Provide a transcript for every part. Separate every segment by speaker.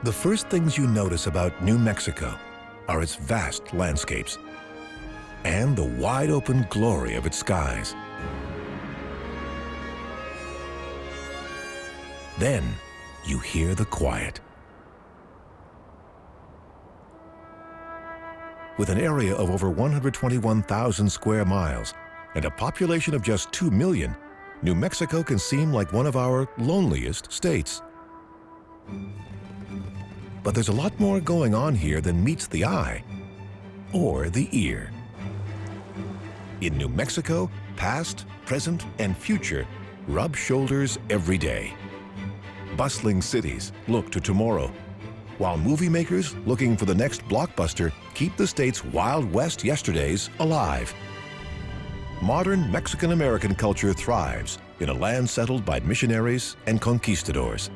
Speaker 1: The first things you notice about New Mexico are its vast landscapes and the wide-open glory of its skies. Then you hear the quiet. With an area of over 121,000 square miles and a population of just 2 million, New Mexico can seem like one of our loneliest states. But there's a lot more going on here than meets the eye or the ear. In New Mexico, past, present, and future rub shoulders every day. Bustling cities look to tomorrow, while movie makers looking for the next blockbuster keep the state's Wild West yesterdays alive. Modern Mexican-American culture thrives in a land settled by missionaries and conquistadors.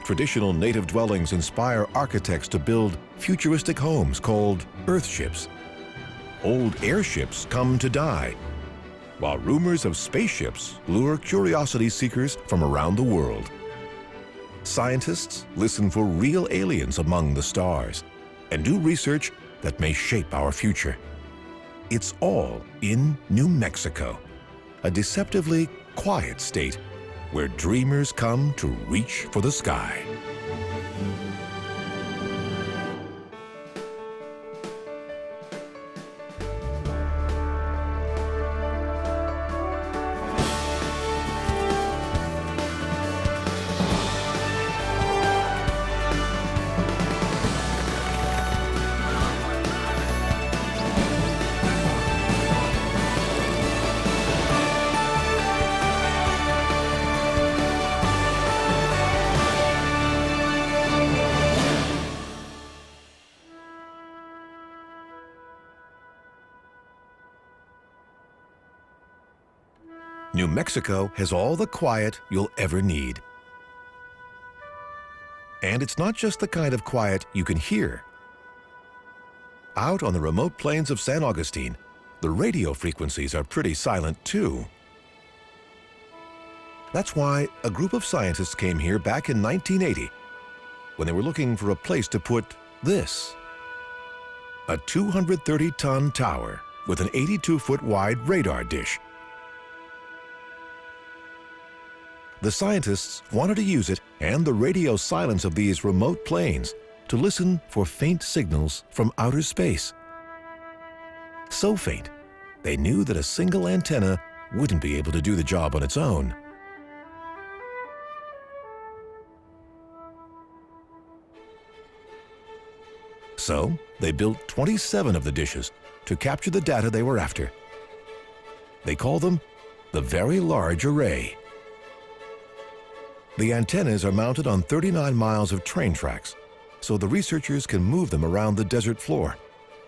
Speaker 1: Traditional native dwellings inspire architects to build futuristic homes called earthships. Old airships come to die, while rumors of spaceships lure curiosity seekers from around the world. Scientists listen for real aliens among the stars and do research that may shape our future. It's all in New Mexico, a deceptively quiet state where dreamers come to reach for the sky. New Mexico has all the quiet you'll ever need. And it's not just the kind of quiet you can hear. Out on the remote plains of San Augustine, the radio frequencies are pretty silent too. That's why a group of scientists came here back in 1980 when they were looking for a place to put this. A 230-ton tower with an 82-foot wide radar dish. The scientists wanted to use it and the radio silence of these remote plains to listen for faint signals from outer space. So faint, they knew that a single antenna wouldn't be able to do the job on its own. So they built 27 of the dishes to capture the data they were after. They call them the Very Large Array. The antennas are mounted on 39 miles of train tracks, so the researchers can move them around the desert floor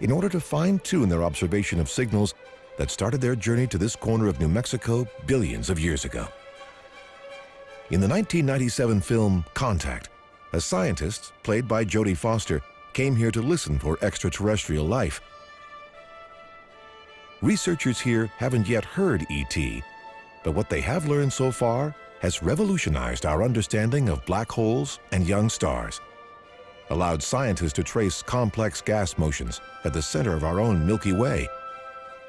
Speaker 1: in order to fine-tune their observation of signals that started their journey to this corner of New Mexico billions of years ago. In the 1997 film Contact, a scientist, played by Jodie Foster, came here to listen for extraterrestrial life. Researchers here haven't yet heard ET, but what they have learned so far has revolutionized our understanding of black holes and young stars, allowed scientists to trace complex gas motions at the center of our own Milky Way,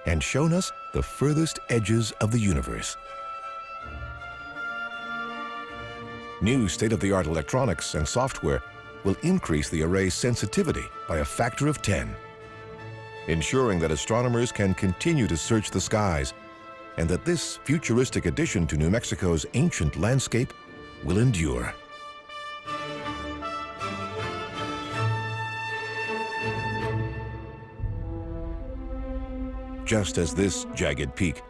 Speaker 1: and shown us the furthest edges of the universe. New state-of-the-art electronics and software will increase the array's sensitivity by a factor of 10, ensuring that astronomers can continue to search the skies and that this futuristic addition to New Mexico's ancient landscape will endure. Just as this jagged peak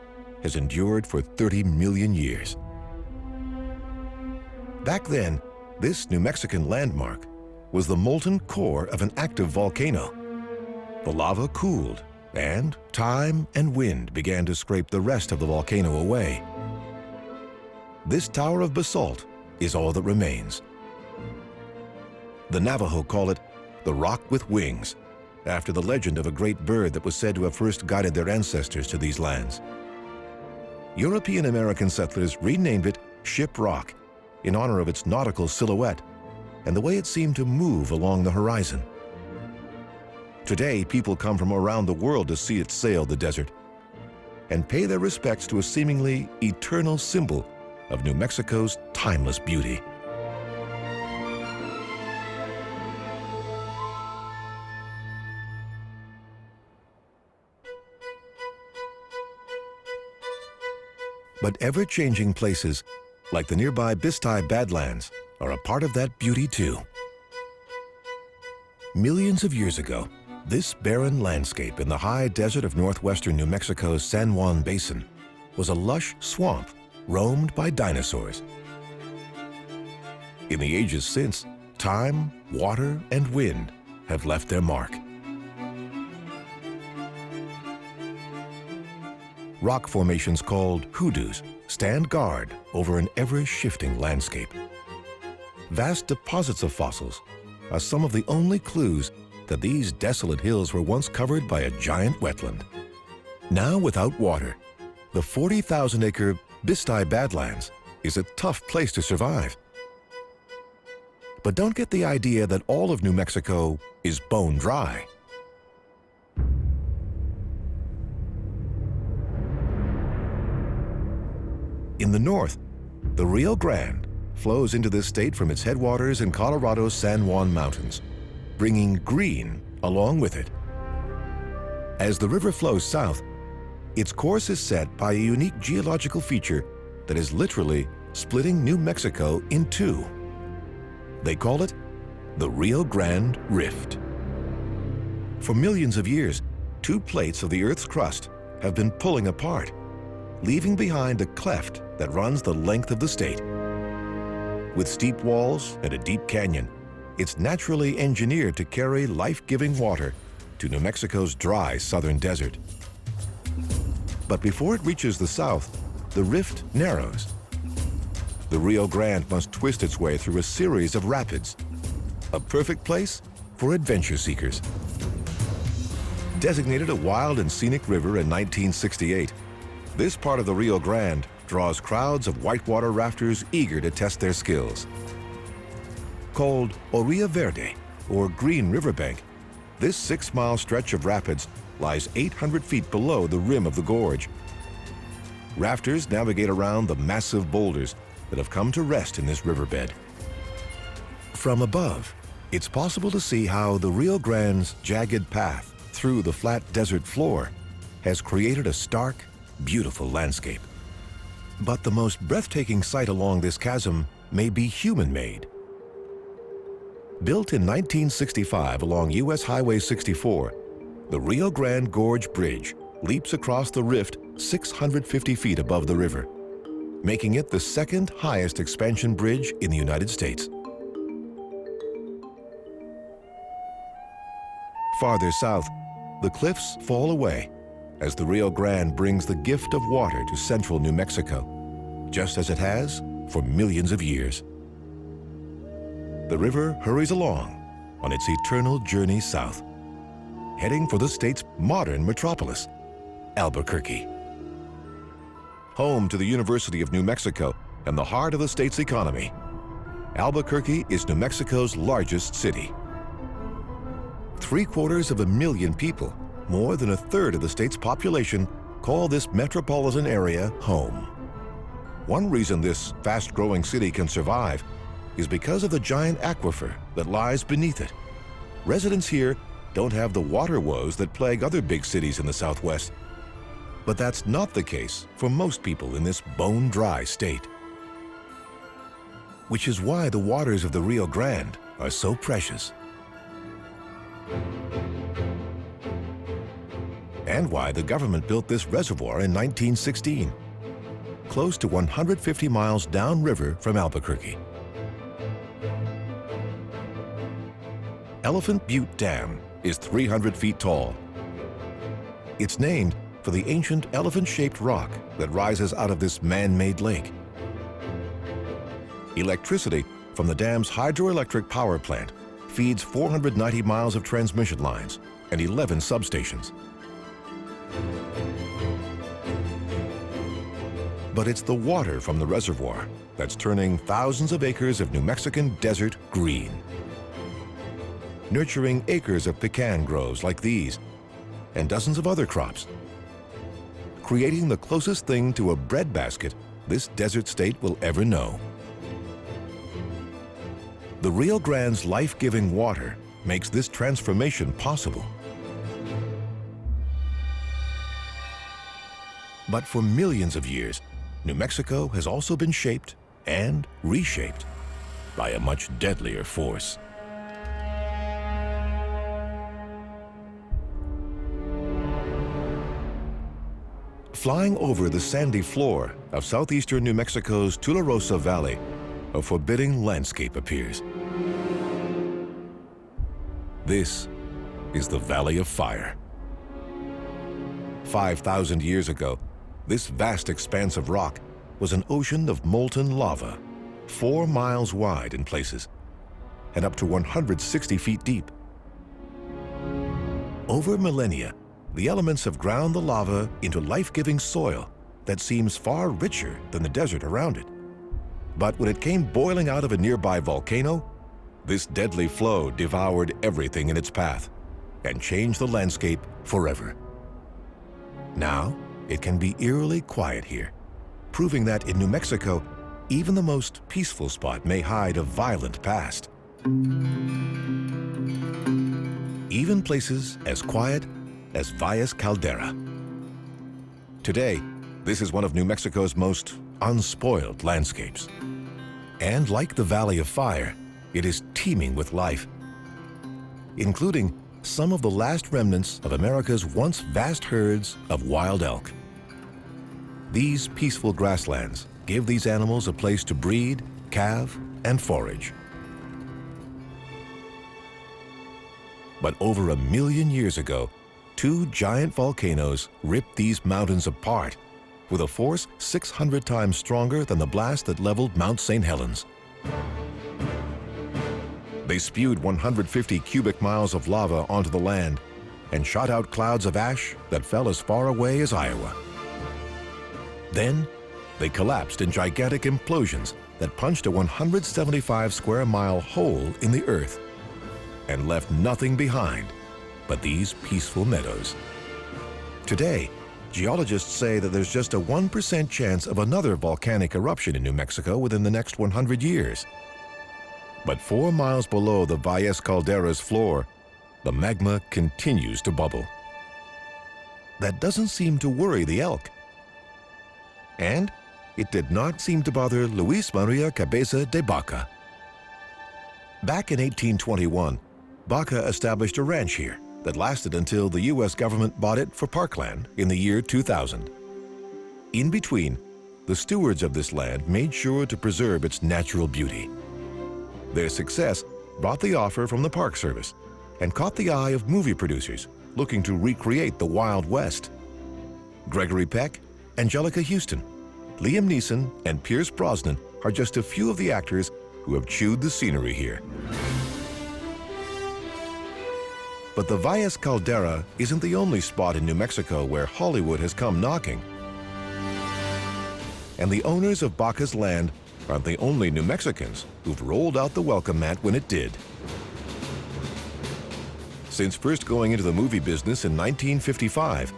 Speaker 1: has endured for 30 million years. Back then, this New Mexican landmark was the molten core of an active volcano. The lava cooled, and time and wind began to scrape the rest of the volcano away. This tower of basalt is all that remains. The Navajo call it the Rock with Wings, after the legend of a great bird that was said to have first guided their ancestors to these lands. European-American settlers renamed it Ship Rock in honor of its nautical silhouette and the way it seemed to move along the horizon. Today, people come from around the world to see it sail the desert and pay their respects to a seemingly eternal symbol of New Mexico's timeless beauty. But ever-changing places, like the nearby Bisti Badlands, are a part of that beauty too. Millions of years ago, this barren landscape in the high desert of northwestern New Mexico's San Juan Basin was a lush swamp roamed by dinosaurs. In the ages since, time, water, and wind have left their mark. Rock formations called hoodoos stand guard over an ever-shifting landscape. Vast deposits of fossils are some of the only clues that these desolate hills were once covered by a giant wetland. Now without water, the 40,000-acre Bisti Badlands is a tough place to survive. But don't get the idea that all of New Mexico is bone dry. In the north, the Rio Grande flows into this state from its headwaters in Colorado's San Juan Mountains, bringing green along with it. As the river flows south, its course is set by a unique geological feature that is literally splitting New Mexico in two. They call it the Rio Grande Rift. For millions of years, two plates of the Earth's crust have been pulling apart, leaving behind a cleft that runs the length of the state. With steep walls and a deep canyon, it's naturally engineered to carry life-giving water to New Mexico's dry southern desert. But before it reaches the south, the rift narrows. The Rio Grande must twist its way through a series of rapids, a perfect place for adventure seekers. Designated a wild and scenic river in 1968, this part of the Rio Grande draws crowds of whitewater rafters eager to test their skills. Called Orilla Verde, or Green Riverbank, this 6-mile stretch of rapids lies 800 feet below the rim of the gorge. Rafters navigate around the massive boulders that have come to rest in this riverbed. From above, it's possible to see how the Rio Grande's jagged path through the flat desert floor has created a stark, beautiful landscape. But the most breathtaking sight along this chasm may be human-made. Built in 1965 along U.S. Highway 64, the Rio Grande Gorge Bridge leaps across the rift 650 feet above the river, making it the second highest expansion bridge in the United States. Farther south, the cliffs fall away as the Rio Grande brings the gift of water to central New Mexico, just as it has for millions of years. The river hurries along on its eternal journey south, heading for the state's modern metropolis, Albuquerque. Home to the University of New Mexico and the heart of the state's economy, Albuquerque is New Mexico's largest city. 750,000 people, more than a third of the state's population, call this metropolitan area home. One reason this fast-growing city can survive is because of the giant aquifer that lies beneath it. Residents here don't have the water woes that plague other big cities in the Southwest. But that's not the case for most people in this bone-dry state. Which is why the waters of the Rio Grande are so precious. And why the government built this reservoir in 1916, close to 150 miles downriver from Albuquerque. Elephant Butte Dam is 300 feet tall. It's named for the ancient elephant-shaped rock that rises out of this man-made lake. Electricity from the dam's hydroelectric power plant feeds 490 miles of transmission lines and 11 substations. But it's the water from the reservoir that's turning thousands of acres of New Mexican desert green. Nurturing acres of pecan groves like these and dozens of other crops. Creating the closest thing to a breadbasket this desert state will ever know. The Rio Grande's life-giving water makes this transformation possible. But for millions of years, New Mexico has also been shaped and reshaped by a much deadlier force. Flying over the sandy floor of southeastern New Mexico's Tularosa Valley, a forbidding landscape appears. This is the Valley of Fire. 5,000 years ago, this vast expanse of rock was an ocean of molten lava, 4 miles wide in places, and up to 160 feet deep. Over millennia, the elements have ground the lava into life-giving soil that seems far richer than the desert around it. But when it came boiling out of a nearby volcano, this deadly flow devoured everything in its path and changed the landscape forever. Now, it can be eerily quiet here, proving that in New Mexico, even the most peaceful spot may hide a violent past. Even places as quiet as Valles Caldera. Today, this is one of New Mexico's most unspoiled landscapes. And like the Valley of Fire, it is teeming with life, including some of the last remnants of America's once vast herds of wild elk. These peaceful grasslands give these animals a place to breed, calve, and forage. But over 1 million years ago, 2 giant volcanoes ripped these mountains apart with a force 600 times stronger than the blast that leveled Mount St. Helens. They spewed 150 cubic miles of lava onto the land and shot out clouds of ash that fell as far away as Iowa. Then, they collapsed in gigantic implosions that punched a 175 square mile hole in the earth and left nothing behind but these peaceful meadows. Today, geologists say that there's just a 1% chance of another volcanic eruption in New Mexico within the next 100 years. But 4 miles below the Valles Caldera's floor, the magma continues to bubble. That doesn't seem to worry the elk. And it did not seem to bother Luis Maria Cabeza de Baca. Back in 1821, Baca established a ranch here that lasted until the U.S. government bought it for parkland in the year 2000. In between, the stewards of this land made sure to preserve its natural beauty. Their success brought the offer from the Park Service and caught the eye of movie producers looking to recreate the Wild West. Gregory Peck, Angelica Houston, Liam Neeson, and Pierce Brosnan are just a few of the actors who have chewed the scenery here. But the Valles Caldera isn't the only spot in New Mexico where Hollywood has come knocking. And the owners of Baca's land aren't the only New Mexicans who've rolled out the welcome mat when it did. Since first going into the movie business in 1955,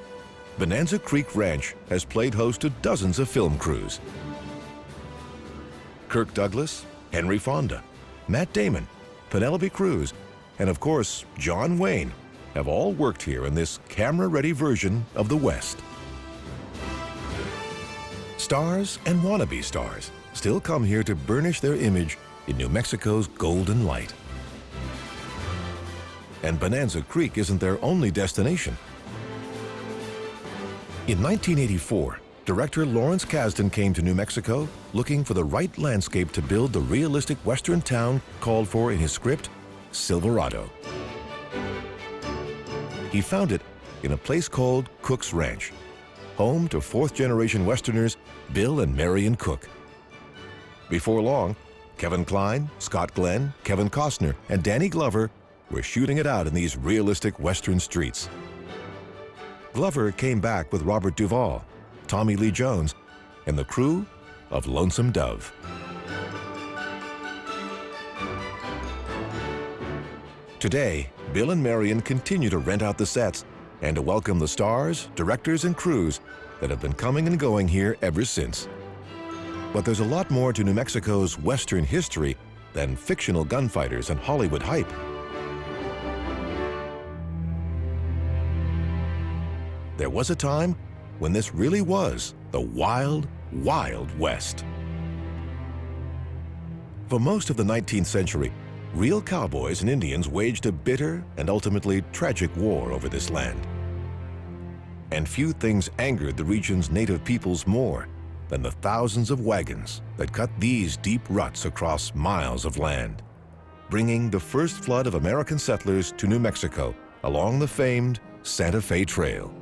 Speaker 1: Bonanza Creek Ranch has played host to dozens of film crews. Kirk Douglas, Henry Fonda, Matt Damon, Penelope Cruz, and of course, John Wayne have all worked here in this camera-ready version of the West. Stars and wannabe stars still come here to burnish their image in New Mexico's golden light. And Bonanza Creek isn't their only destination. In 1984, director Lawrence Kasdan came to New Mexico looking for the right landscape to build the realistic western town called for in his script, Silverado. He found it in a place called Cook's Ranch, home to fourth-generation Westerners Bill and Marion Cook. Before long, Kevin Kline, Scott Glenn, Kevin Costner, and Danny Glover were shooting it out in these realistic Western streets. Glover came back with Robert Duvall, Tommy Lee Jones, and the crew of Lonesome Dove. Today, Bill and Marion continue to rent out the sets and to welcome the stars, directors, and crews that have been coming and going here ever since. But there's a lot more to New Mexico's Western history than fictional gunfighters and Hollywood hype. There was a time when this really was the wild, wild West. For most of the 19th century, real cowboys and Indians waged a bitter and ultimately tragic war over this land. And few things angered the region's native peoples more than the thousands of wagons that cut these deep ruts across miles of land, bringing the first flood of American settlers to New Mexico along the famed Santa Fe Trail.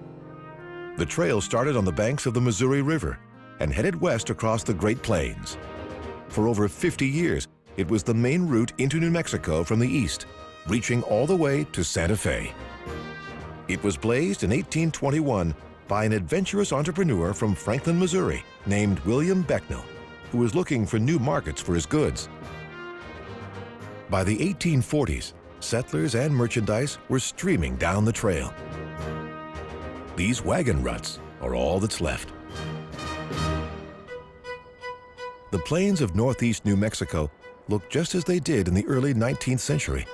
Speaker 1: The trail started on the banks of the Missouri River and headed west across the Great Plains. For over 50 years, it was the main route into New Mexico from the east, reaching all the way to Santa Fe. It was blazed in 1821 by an adventurous entrepreneur from Franklin, Missouri, named William Becknell, who was looking for new markets for his goods. By the 1840s, settlers and merchandise were streaming down the trail. These wagon ruts are all that's left. The plains of northeast New Mexico look just as they did in the early 19th century.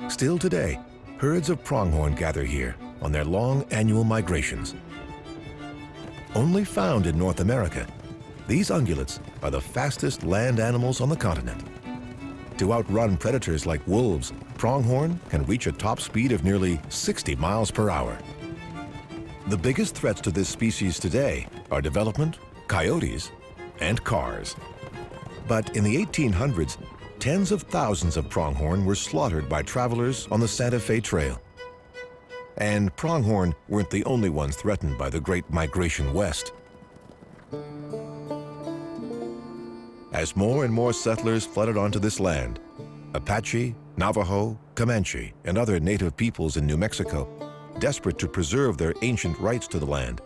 Speaker 1: Still today, herds of pronghorn gather here on their long annual migrations. Only found in North America, these ungulates are the fastest land animals on the continent. To outrun predators like wolves, pronghorn can reach a top speed of nearly 60 miles per hour. The biggest threats to this species today are development, coyotes, and cars. But in the 1800s, tens of thousands of pronghorn were slaughtered by travelers on the Santa Fe Trail. And pronghorn weren't the only ones threatened by the Great Migration West. As more and more settlers flooded onto this land, Apache, Navajo, Comanche, and other native peoples in New Mexico, desperate to preserve their ancient rights to the land,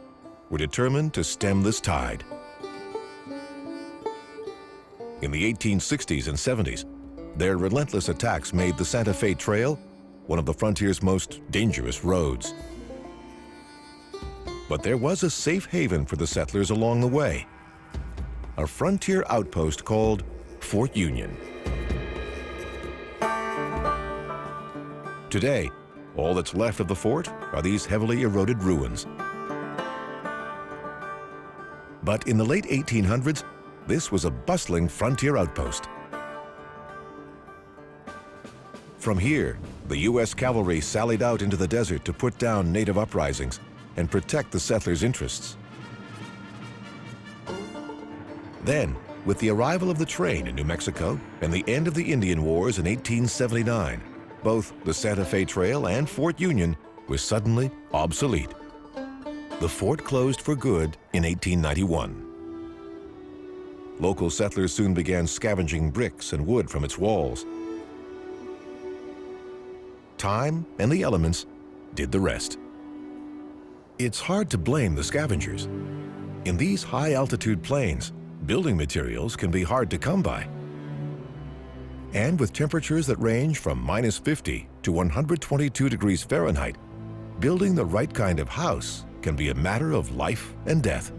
Speaker 1: were determined to stem this tide. In the 1860s and 70s, their relentless attacks made the Santa Fe Trail one of the frontier's most dangerous roads. But there was a safe haven for the settlers along the way, a frontier outpost called Fort Union. Today, all that's left of the fort are these heavily eroded ruins. But in the late 1800s, this was a bustling frontier outpost. From here, the U.S. cavalry sallied out into the desert to put down native uprisings and protect the settlers' interests. Then, with the arrival of the train in New Mexico and the end of the Indian Wars in 1879, both the Santa Fe Trail and Fort Union were suddenly obsolete. The fort closed for good in 1891. Local settlers soon began scavenging bricks and wood from its walls. Time and the elements did the rest. It's hard to blame the scavengers. In these high-altitude plains, building materials can be hard to come by. And with temperatures that range from -50 to 122 degrees Fahrenheit, building the right kind of house can be a matter of life and death.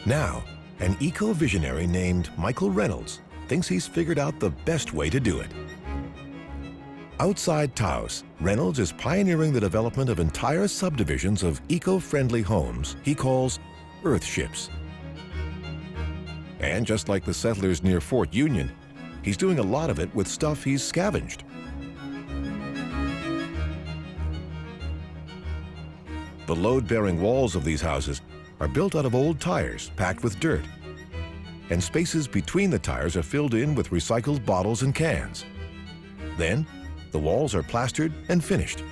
Speaker 1: Now, an eco-visionary named Michael Reynolds thinks he's figured out the best way to do it. Outside Taos, Reynolds is pioneering the development of entire subdivisions of eco-friendly homes he calls earthships. And just like the settlers near Fort Union, he's doing a lot of it with stuff he's scavenged. The load-bearing walls of these houses are built out of old tires packed with dirt, and spaces between the tires are filled in with recycled bottles and cans. Then, the walls are plastered and finished.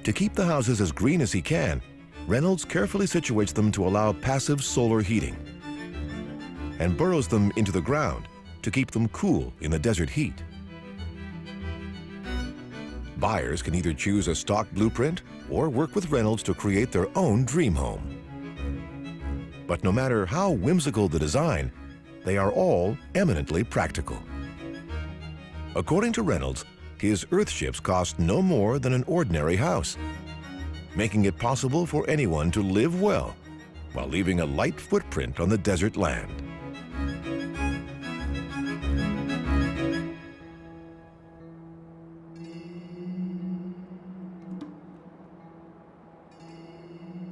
Speaker 1: To keep the houses as green as he can, Reynolds carefully situates them to allow passive solar heating and burrows them into the ground to keep them cool in the desert heat. Buyers can either choose a stock blueprint or work with Reynolds to create their own dream home. But no matter how whimsical the design, they are all eminently practical. According to Reynolds, his Earthships cost no more than an ordinary house, making it possible for anyone to live well while leaving a light footprint on the desert land.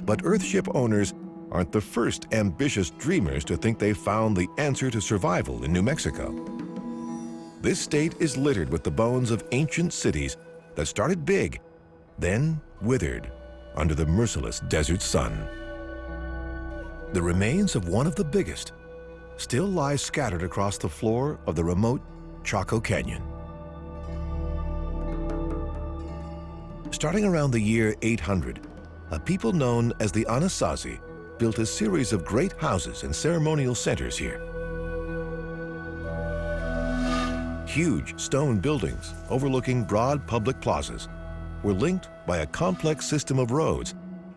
Speaker 1: But Earthship owners aren't the first ambitious dreamers to think they've found the answer to survival in New Mexico. This state is littered with the bones of ancient cities that started big, then withered under the merciless desert sun. The remains of one of the biggest still lie scattered across the floor of the remote Chaco Canyon. Starting around the year 800, a people known as the Anasazi built a series of great houses and ceremonial centers here. Huge stone buildings overlooking broad public plazas were linked by a complex system of roads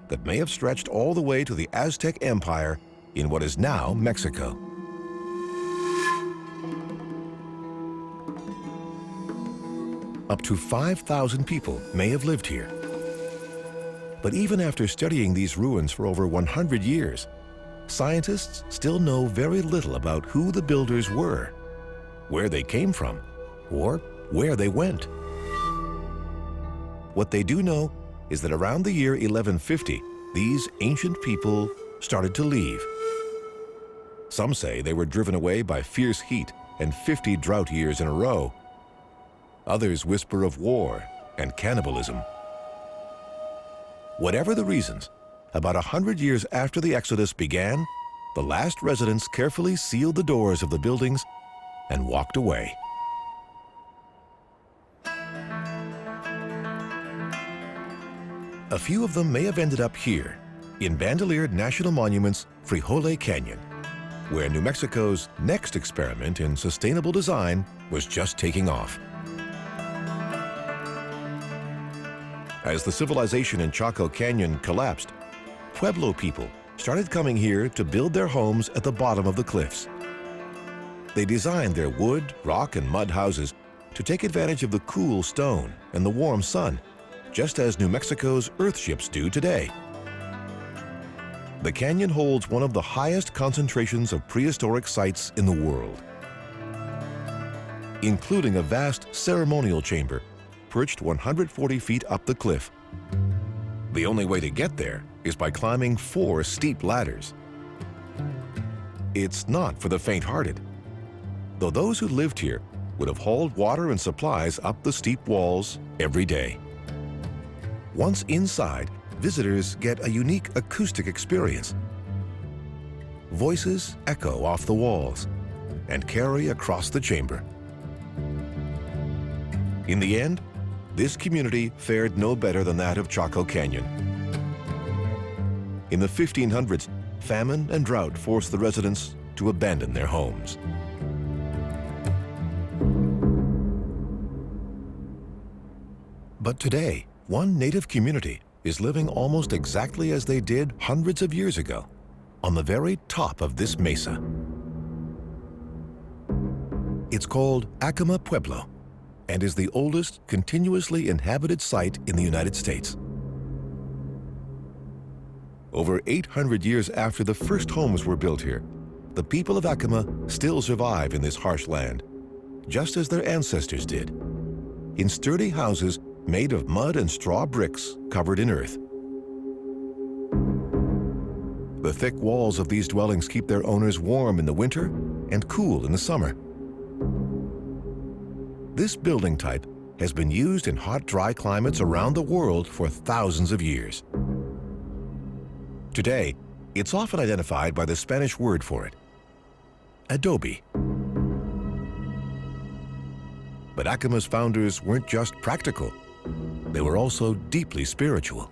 Speaker 1: that may have stretched all the way to the Aztec Empire in what is now Mexico. Up to 5,000 people may have lived here. But even after studying these ruins for over 100 years, scientists still know very little about who the builders were, where they came from, or where they went. What they do know is that around the year 1150, these ancient people started to leave. Some say they were driven away by fierce heat and 50 drought years in a row. Others whisper of war and cannibalism. Whatever the reasons, about 100 years after the Exodus began, the last residents carefully sealed the doors of the buildings and walked away. A few of them may have ended up here, in Bandelier National Monument's Frijole Canyon, where New Mexico's next experiment in sustainable design was just taking off. As the civilization in Chaco Canyon collapsed, Pueblo people started coming here to build their homes at the bottom of the cliffs. They designed their wood, rock, and mud houses to take advantage of the cool stone and the warm sun, just as New Mexico's Earthships do today. The canyon holds one of the highest concentrations of prehistoric sites in the world, including a vast ceremonial chamber perched 140 feet up the cliff. The only way to get there is by climbing 4 steep ladders. It's not for the faint-hearted, though those who lived here would have hauled water and supplies up the steep walls every day. Once inside, visitors get a unique acoustic experience. Voices echo off the walls and carry across the chamber. In the end, this community fared no better than that of Chaco Canyon. In the 1500s, famine and drought forced the residents to abandon their homes. But today, one native community is living almost exactly as they did hundreds of years ago, on the very top of this mesa. It's called Acoma Pueblo, and is the oldest continuously inhabited site in the United States. Over 800 years after the first homes were built here, the people of Acoma still survive in this harsh land, just as their ancestors did, in sturdy houses made of mud and straw bricks covered in earth. The thick walls of these dwellings keep their owners warm in the winter and cool in the summer. This building type has been used in hot, dry climates around the world for thousands of years. Today, it's often identified by the Spanish word for it, adobe. But Acoma's founders weren't just practical, they were also deeply spiritual.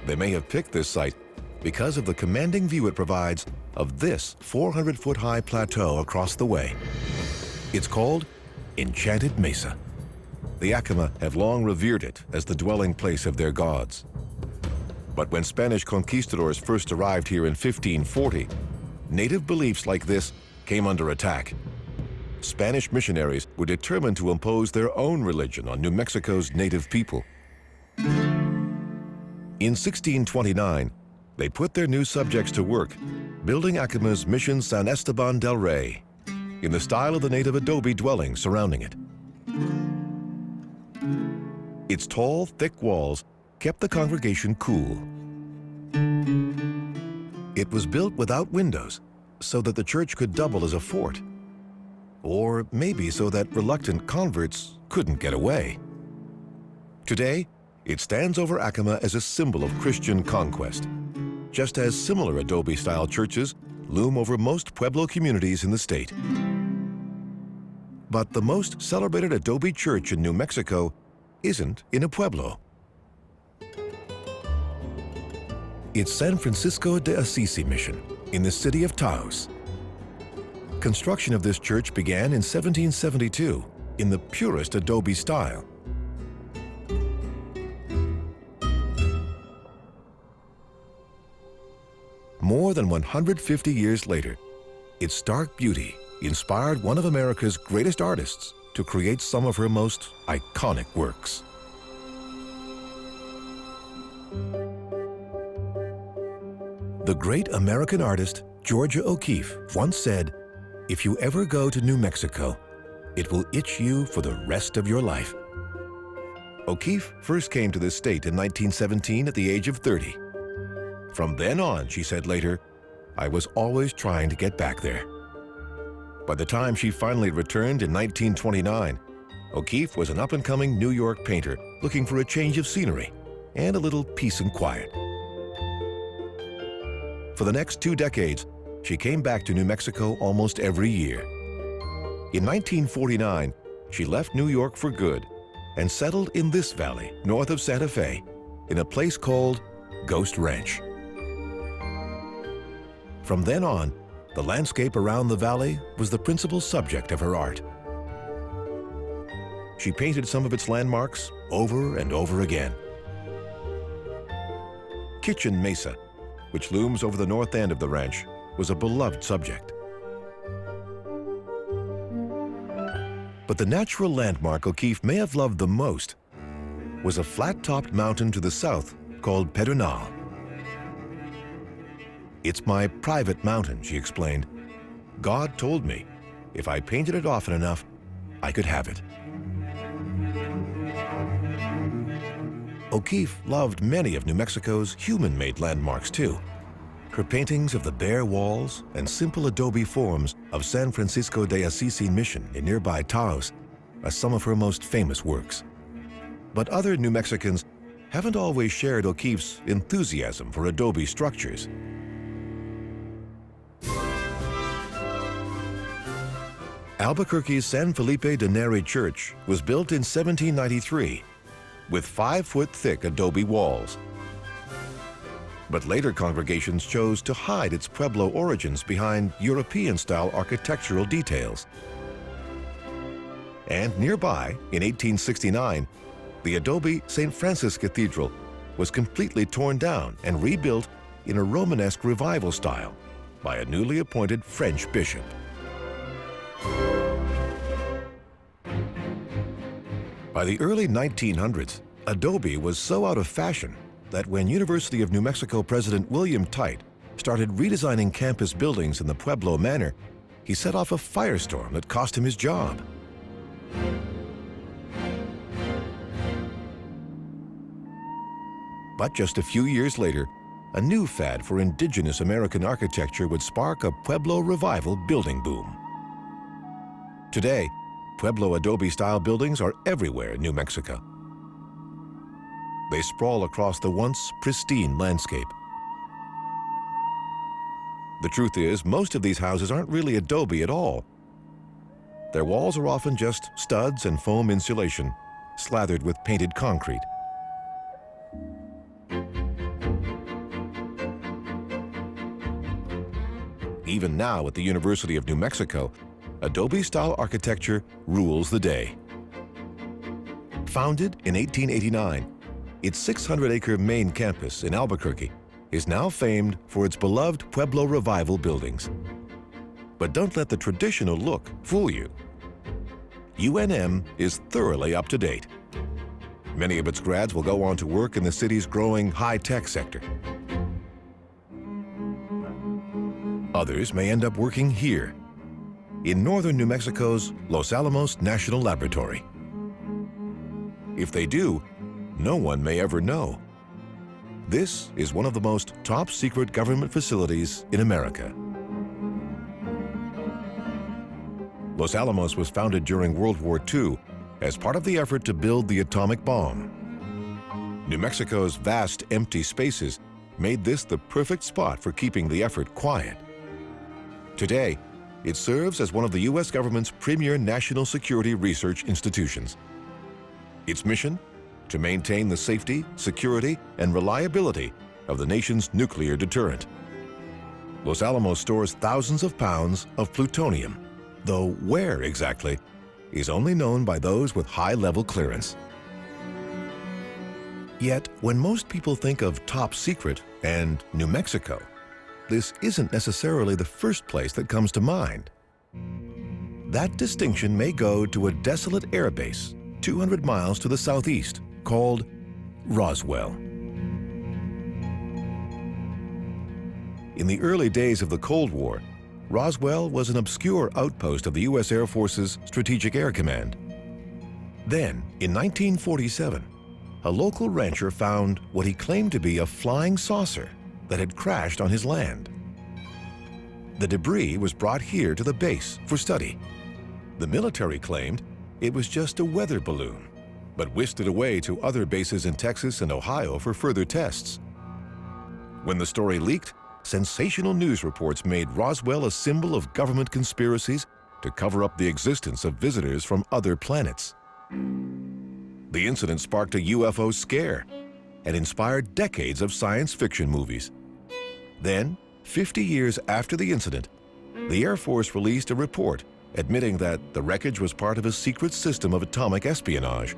Speaker 1: They may have picked this site because of the commanding view it provides of this 400-foot-high plateau across the way. It's called Enchanted Mesa. the Acoma have long revered it as the dwelling place of their gods. But when Spanish conquistadors first arrived here in 1540, native beliefs like this came under attack. Spanish missionaries were determined to impose their own religion on New Mexico's native people. In 1629, they put their new subjects to work, building Acoma's Mission San Esteban del Rey, in the style of the native adobe dwellings surrounding it. Its tall, thick walls kept the congregation cool. It was built without windows, so that the church could double as a fort, or maybe so that reluctant converts couldn't get away. Today, it stands over Acoma as a symbol of Christian conquest, just as similar adobe-style churches loom over most Pueblo communities in the state. But the most celebrated adobe church in New Mexico isn't in a pueblo. It's San Francisco de Assisi Mission in the city of Taos. Construction of this church began in 1772 in the purest adobe style. More than 150 years later, its stark beauty inspired one of America's greatest artists to create some of her most iconic works. The great American artist Georgia O'Keeffe once said, "If you ever go to New Mexico, it will itch you for the rest of your life." O'Keeffe first came to this state in 1917 at the age of 30. From then on, she said later, "I was always trying to get back there." By the time she finally returned in 1929, O'Keeffe was an up-and-coming New York painter looking for a change of scenery and a little peace and quiet. For the next 2 decades, she came back to New Mexico almost every year. In 1949, she left New York for good and settled in this valley north of Santa Fe in a place called Ghost Ranch. From then on, the landscape around the valley was the principal subject of her art. She painted some of its landmarks over and over again. Kitchen Mesa, which looms over the north end of the ranch, was a beloved subject. But the natural landmark O'Keeffe may have loved the most was a flat-topped mountain to the south called Pedernal. "It's my private mountain," she explained. "God told me if I painted it often enough, I could have it." O'Keeffe loved many of New Mexico's human-made landmarks too. Her paintings of the bare walls and simple adobe forms of San Francisco de Assisi Mission in nearby Taos are some of her most famous works. But other New Mexicans haven't always shared O'Keeffe's enthusiasm for adobe structures. Albuquerque's San Felipe de Neri Church was built in 1793 with 5-foot-thick adobe walls. But later congregations chose to hide its Pueblo origins behind European-style architectural details. And nearby, in 1869, the adobe St. Francis Cathedral was completely torn down and rebuilt in a Romanesque revival style by a newly appointed French bishop. By the early 1900s, adobe was so out of fashion that when University of New Mexico President William Tite started redesigning campus buildings in the Pueblo manner, he set off a firestorm that cost him his job. But just a few years later, a new fad for indigenous American architecture would spark a Pueblo revival building boom. Today, Pueblo adobe-style buildings are everywhere in New Mexico. They sprawl across the once pristine landscape. The truth is, most of these houses aren't really adobe at all. Their walls are often just studs and foam insulation, slathered with painted concrete. Even now at the University of New Mexico, adobe-style architecture rules the day. Founded in 1889, its 600-acre main campus in Albuquerque is now famed for its beloved Pueblo Revival buildings. But don't let the traditional look fool you. UNM is thoroughly up to date. Many of its grads will go on to work in the city's growing high-tech sector. Others may end up working here, in northern New Mexico's Los Alamos National Laboratory. If they do, no one may ever know. This is one of the most top-secret government facilities in America. Los Alamos was founded during World War II as part of the effort to build the atomic bomb. New Mexico's vast empty spaces made this the perfect spot for keeping the effort quiet. Today, it serves as one of the U.S. government's premier national security research institutions. Its mission? To maintain the safety, security, and reliability of the nation's nuclear deterrent. Los Alamos stores thousands of pounds of plutonium, though where exactly is only known by those with high-level clearance. Yet, when most people think of top secret and New Mexico, this isn't necessarily the first place that comes to mind. That distinction may go to a desolate airbase 200 miles to the southeast called Roswell. In the early days of the Cold War, Roswell was an obscure outpost of the U.S. Air Force's Strategic Air Command. Then, in 1947, a local rancher found what he claimed to be a flying saucer that had crashed on his land. The debris was brought here to the base for study. The military claimed it was just a weather balloon, but whisked it away to other bases in Texas and Ohio for further tests. When the story leaked, sensational news reports made Roswell a symbol of government conspiracies to cover up the existence of visitors from other planets. The incident sparked a UFO scare and inspired decades of science fiction movies. Then, 50 years after the incident, the Air Force released a report admitting that the wreckage was part of a secret system of atomic espionage.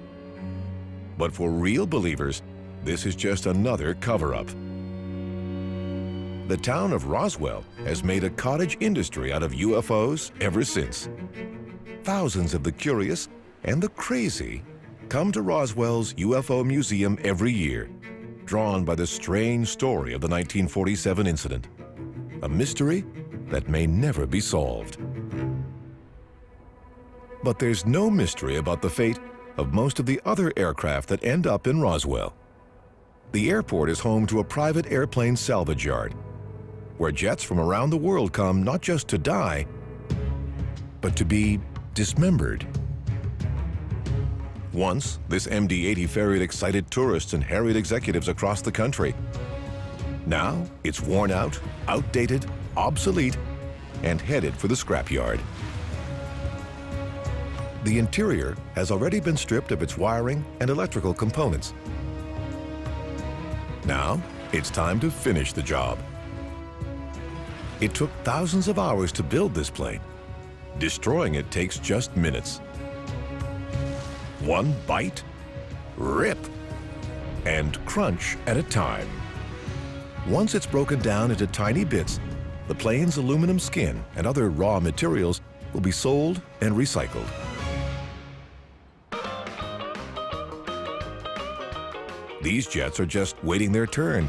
Speaker 1: But for real believers, this is just another cover-up. The town of Roswell has made a cottage industry out of UFOs ever since. Thousands of the curious and the crazy come to Roswell's UFO Museum every year, drawn by the strange story of the 1947 incident, a mystery that may never be solved. But there's no mystery about the fate of most of the other aircraft that end up in Roswell. The airport is home to a private airplane salvage yard, where jets from around the world come not just to die, but to be dismembered. Once, this MD-80 ferried excited tourists and harried executives across the country. Now, it's worn out, outdated, obsolete, and headed for the scrapyard. The interior has already been stripped of its wiring and electrical components. Now, it's time to finish the job. It took thousands of hours to build this plane. Destroying it takes just minutes. One bite, rip, and crunch at a time. Once it's broken down into tiny bits, the plane's aluminum skin and other raw materials will be sold and recycled. These jets are just waiting their turn,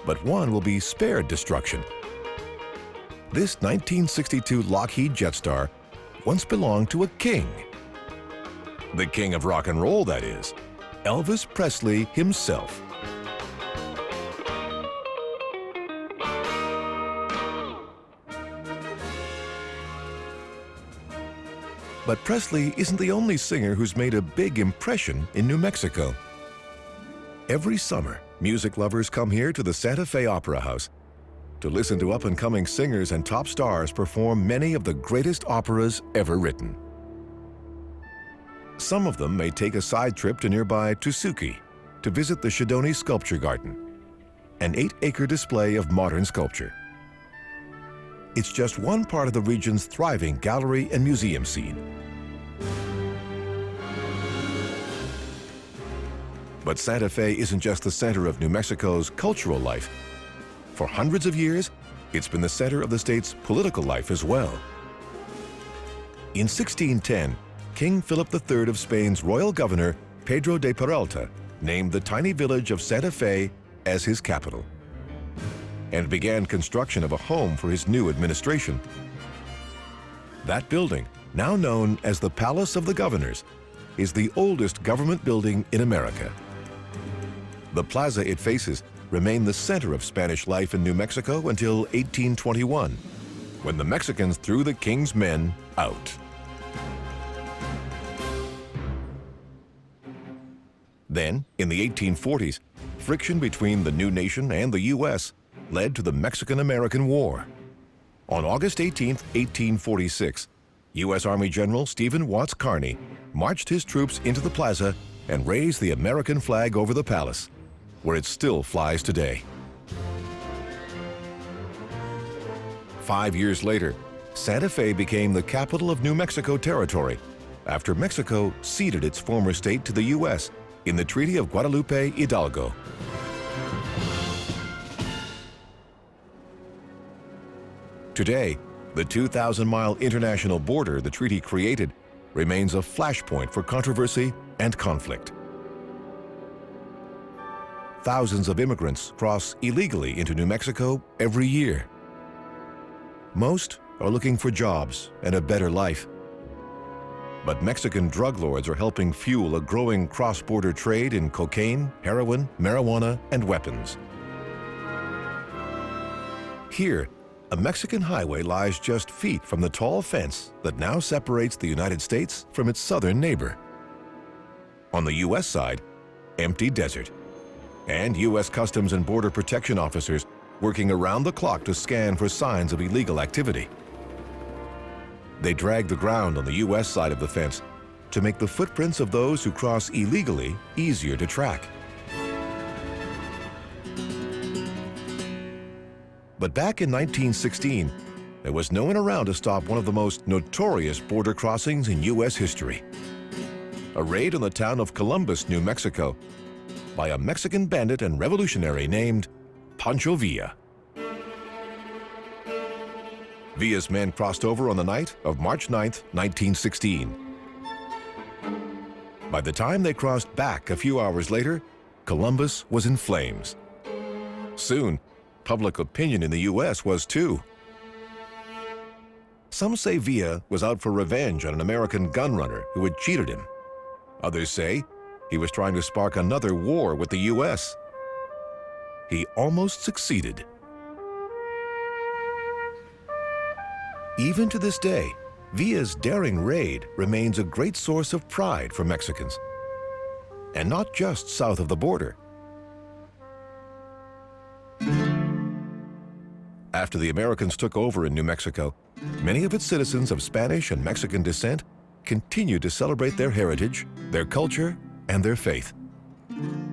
Speaker 1: but one will be spared destruction. This 1962 Lockheed Jetstar once belonged to a king. The king of rock and roll, that is, Elvis Presley himself. But Presley isn't the only singer who's made a big impression in New Mexico. Every summer, music lovers come here to the Santa Fe Opera House to listen to up-and-coming singers and top stars perform many of the greatest operas ever written. Some of them may take a side trip to nearby Tusuki to visit the Shidoni Sculpture Garden, an 8-acre display of modern sculpture. It's just one part of the region's thriving gallery and museum scene. But Santa Fe isn't just the center of New Mexico's cultural life. For hundreds of years, it's been the center of the state's political life as well. In 1610, King Philip III of Spain's royal governor, Pedro de Peralta, named the tiny village of Santa Fe as his capital and began construction of a home for his new administration. That building, now known as the Palace of the Governors, is the oldest government building in America. The plaza it faces remained the center of Spanish life in New Mexico until 1821, when the Mexicans threw the king's men out. Then, in the 1840s, friction between the new nation and the U.S. led to the Mexican-American War. On August 18, 1846, U.S. Army General Stephen Watts Kearny marched his troops into the plaza and raised the American flag over the palace, where it still flies today. 5 years later, Santa Fe became the capital of New Mexico Territory after Mexico ceded its former state to the U.S. in the Treaty of Guadalupe Hidalgo. Today, the 2,000-mile international border the treaty created remains a flashpoint for controversy and conflict. Thousands of immigrants cross illegally into New Mexico every year. Most are looking for jobs and a better life. But Mexican drug lords are helping fuel a growing cross-border trade in cocaine, heroin, marijuana, and weapons. Here, a Mexican highway lies just feet from the tall fence that now separates the United States from its southern neighbor. On the U.S. side, empty desert, and U.S. Customs and Border Protection officers working around the clock to scan for signs of illegal activity. They drag the ground on the U.S. side of the fence to make the footprints of those who cross illegally easier to track. But back in 1916, there was no one around to stop one of the most notorious border crossings in U.S. history. A raid on the town of Columbus, New Mexico, by a Mexican bandit and revolutionary named Pancho Villa. Villa's men crossed over on the night of March 9, 1916. By the time they crossed back a few hours later, Columbus was in flames. Soon, public opinion in the U.S. was too. Some say Villa was out for revenge on an American gun runner who had cheated him. Others say he was trying to spark another war with the U.S. He almost succeeded. Even to this day, Villa's daring raid remains a great source of pride for Mexicans. And not just south of the border. After the Americans took over in New Mexico, many of its citizens of Spanish and Mexican descent continued to celebrate their heritage, their culture, and their faith.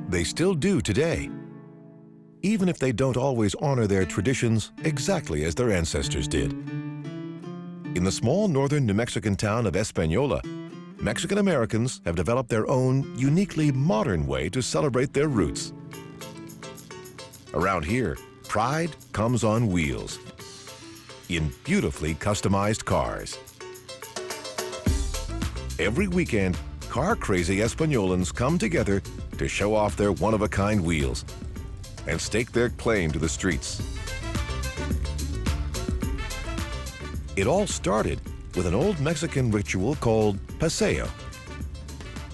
Speaker 1: They still do today, even if they don't always honor their traditions exactly as their ancestors did. In the small northern New Mexican town of Espanola, Mexican Americans have developed their own uniquely modern way to celebrate their roots. Around here, pride comes on wheels, in beautifully customized cars. Every weekend, car-crazy Espanolans come together to show off their one-of-a-kind wheels and stake their claim to the streets. It all started with an old Mexican ritual called paseo.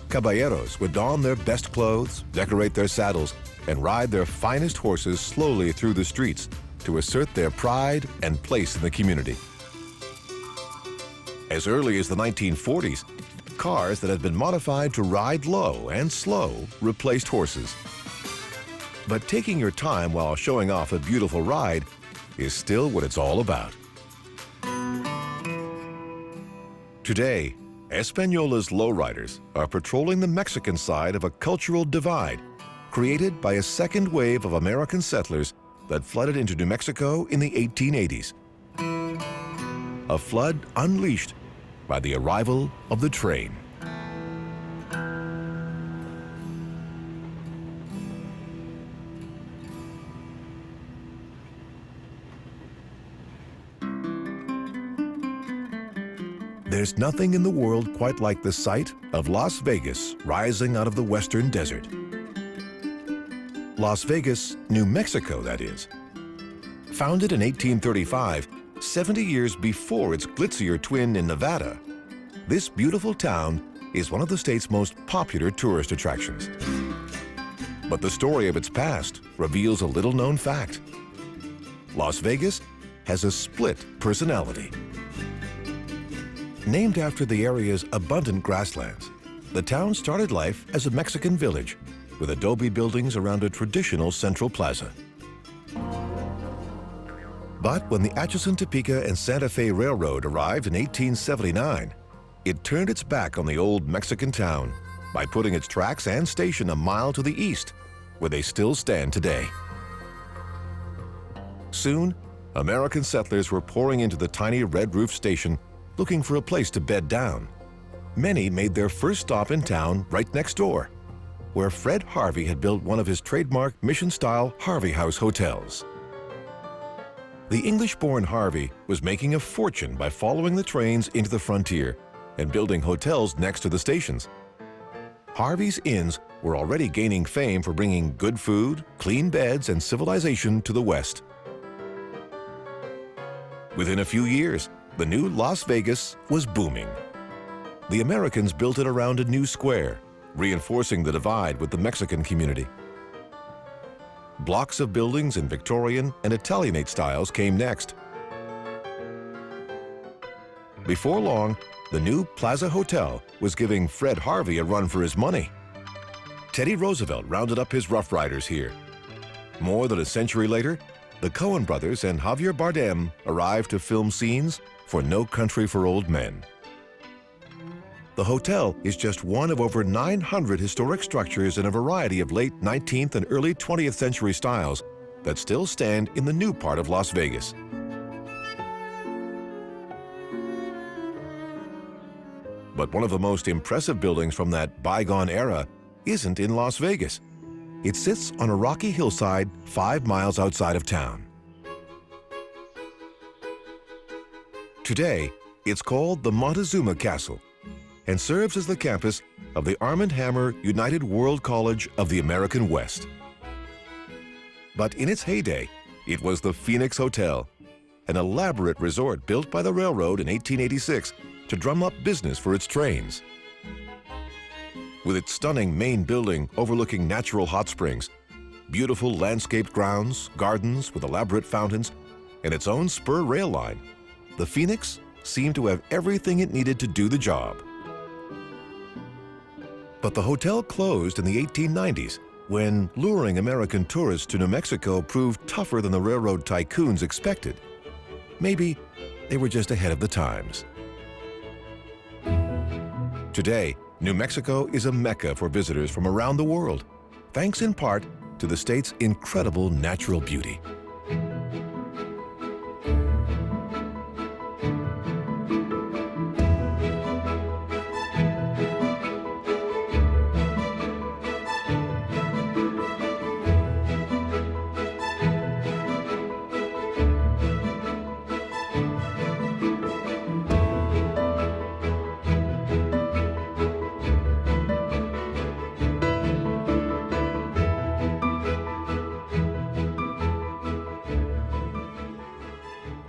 Speaker 1: Caballeros would don their best clothes, decorate their saddles, and ride their finest horses slowly through the streets to assert their pride and place in the community. As early as the 1940s, cars that had been modified to ride low and slow replaced horses. But taking your time while showing off a beautiful ride is still what it's all about. Today, Espanola's lowriders are patrolling the Mexican side of a cultural divide created by a second wave of American settlers that flooded into New Mexico in the 1880s. A flood unleashed by the arrival of the train. There's nothing in the world quite like the sight of Las Vegas rising out of the western desert. Las Vegas, New Mexico, that is. Founded in 1835, 70 years before its glitzier twin in Nevada, this beautiful town is one of the state's most popular tourist attractions. But the story of its past reveals a little-known fact. Las Vegas has a split personality. Named after the area's abundant grasslands, the town started life as a Mexican village with adobe buildings around a traditional central plaza. But when the Atchison, Topeka, and Santa Fe Railroad arrived in 1879, it turned its back on the old Mexican town by putting its tracks and station a mile to the east, where they still stand today. Soon, American settlers were pouring into the tiny red-roofed station looking for a place to bed down. Many made their first stop in town right next door, where Fred Harvey had built one of his trademark mission-style Harvey House hotels. The English-born Harvey was making a fortune by following the trains into the frontier and building hotels next to the stations. Harvey's inns were already gaining fame for bringing good food, clean beds, and civilization to the West. Within a few years, the new Las Vegas was booming. The Americans built it around a new square, reinforcing the divide with the Mexican community. Blocks of buildings in Victorian and Italianate styles came next. Before long, the new Plaza Hotel was giving Fred Harvey a run for his money. Teddy Roosevelt rounded up his Rough Riders here. More than a century later, the Coen brothers and Javier Bardem arrived to film scenes for No Country for Old Men. The hotel is just one of over 900 historic structures in a variety of late 19th and early 20th century styles that still stand in the new part of Las Vegas. But one of the most impressive buildings from that bygone era isn't in Las Vegas. It sits on a rocky hillside 5 miles outside of town. Today, it's called the Montezuma Castle and serves as the campus of the Arm & Hammer United World College of the American West. But in its heyday, it was the Phoenix Hotel, an elaborate resort built by the railroad in 1886 to drum up business for its trains. With its stunning main building overlooking natural hot springs, beautiful landscaped grounds, gardens with elaborate fountains, and its own spur rail line, the Phoenix seemed to have everything it needed to do the job. But the hotel closed in the 1890s when luring American tourists to New Mexico proved tougher than the railroad tycoons expected. Maybe they were just ahead of the times. Today, New Mexico is a mecca for visitors from around the world, thanks in part to the state's incredible natural beauty.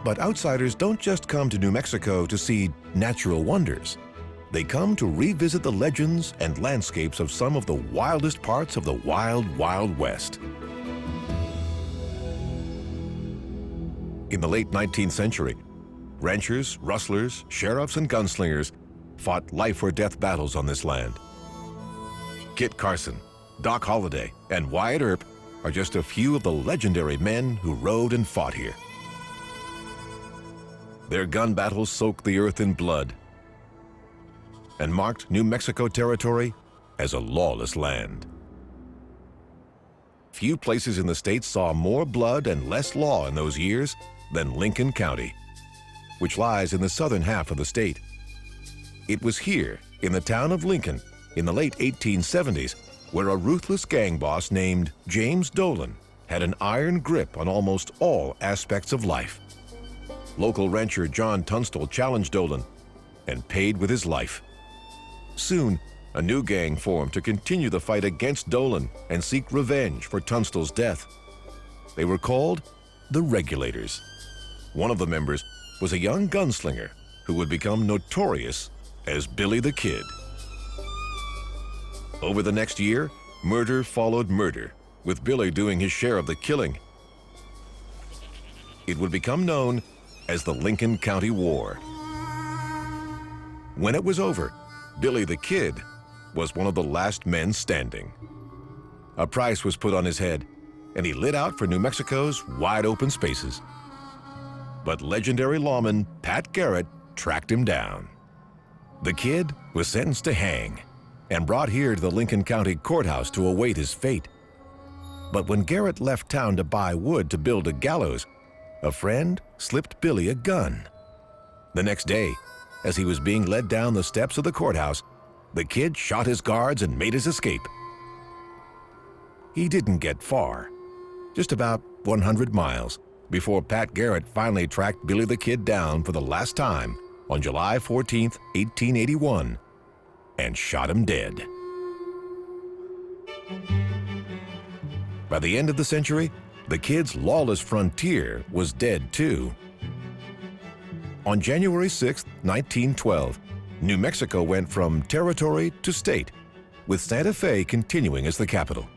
Speaker 1: But outsiders don't just come to New Mexico to see natural wonders. They come to revisit the legends and landscapes of some of the wildest parts of the wild, wild West. In the late 19th century, ranchers, rustlers, sheriffs, and gunslingers fought life-or-death battles on this land. Kit Carson, Doc Holliday, and Wyatt Earp are just a few of the legendary men who rode and fought here. Their gun battles soaked the earth in blood and marked New Mexico territory as a lawless land. Few places in the state saw more blood and less law in those years than Lincoln County, which lies in the southern half of the state. It was here, in the town of Lincoln, in the late 1870s, where a ruthless gang boss named James Dolan had an iron grip on almost all aspects of life. Local rancher John Tunstall challenged Dolan, and paid with his life. Soon, a new gang formed to continue the fight against Dolan and seek revenge for Tunstall's death. They were called the Regulators. One of the members was a young gunslinger who would become notorious as Billy the Kid. Over the next year, murder followed murder, with Billy doing his share of the killing. It would become known as the Lincoln County War. When it was over, Billy the Kid was one of the last men standing. A price was put on his head, and he lit out for New Mexico's wide open spaces. But legendary lawman Pat Garrett tracked him down. The Kid was sentenced to hang and brought here to the Lincoln County Courthouse to await his fate. But when Garrett left town to buy wood to build a gallows, a friend slipped Billy a gun. The next day, as he was being led down the steps of the courthouse, the Kid shot his guards and made his escape. He didn't get far, just about 100 miles, before Pat Garrett finally tracked Billy the Kid down for the last time on July 14, 1881, and shot him dead. By the end of the century, the Kid's lawless frontier was dead too. On January 6, 1912, New Mexico went from territory to state, with Santa Fe continuing as the capital.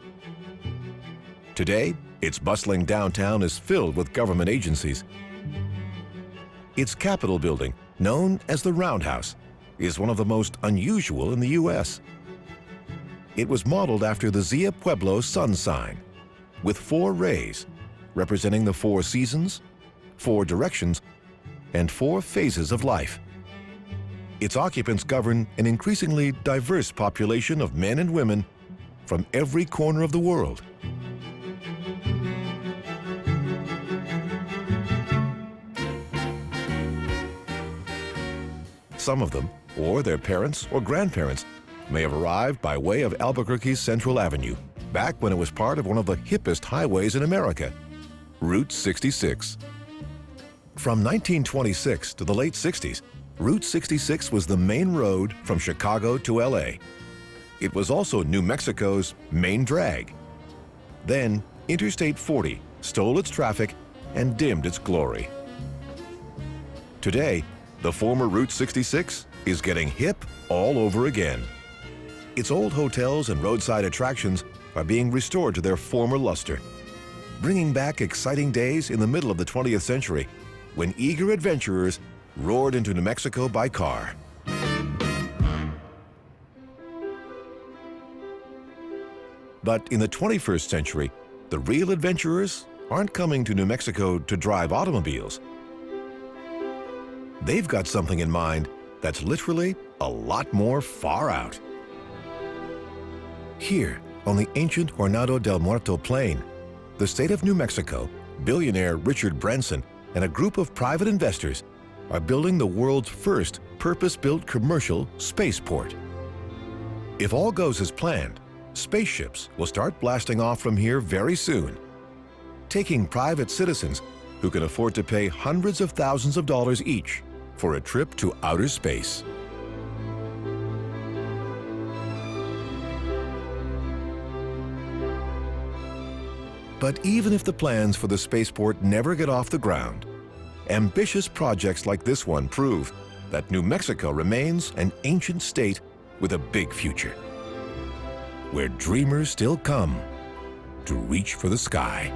Speaker 1: Today, its bustling downtown is filled with government agencies. Its Capitol building, known as the Roundhouse, is one of the most unusual in the U.S. It was modeled after the Zia Pueblo sun sign, with 4 rays, representing the 4 seasons, 4 directions, and 4 phases of life. Its occupants govern an increasingly diverse population of men and women from every corner of the world. Some of them, or their parents or grandparents, may have arrived by way of Albuquerque's Central Avenue, back when it was part of one of the hippest highways in America, Route 66. From 1926 to the late 60s, Route 66 was the main road from Chicago to LA. It was also New Mexico's main drag. Then, Interstate 40 stole its traffic and dimmed its glory. Today, the former Route 66 is getting hip all over again. Its old hotels and roadside attractions are being restored to their former luster, bringing back exciting days in the middle of the 20th century when eager adventurers roared into New Mexico by car. But in the 21st century, the real adventurers aren't coming to New Mexico to drive automobiles. They've got something in mind that's literally a lot more far out. Here, on the ancient Jornado del Muerto Plain, the state of New Mexico, billionaire Richard Branson and a group of private investors are building the world's first purpose-built commercial spaceport. If all goes as planned, spaceships will start blasting off from here very soon, taking private citizens who can afford to pay hundreds of thousands of dollars each for a trip to outer space. But even if the plans for the spaceport never get off the ground, ambitious projects like this one prove that New Mexico remains an ancient state with a big future, where dreamers still come to reach for the sky.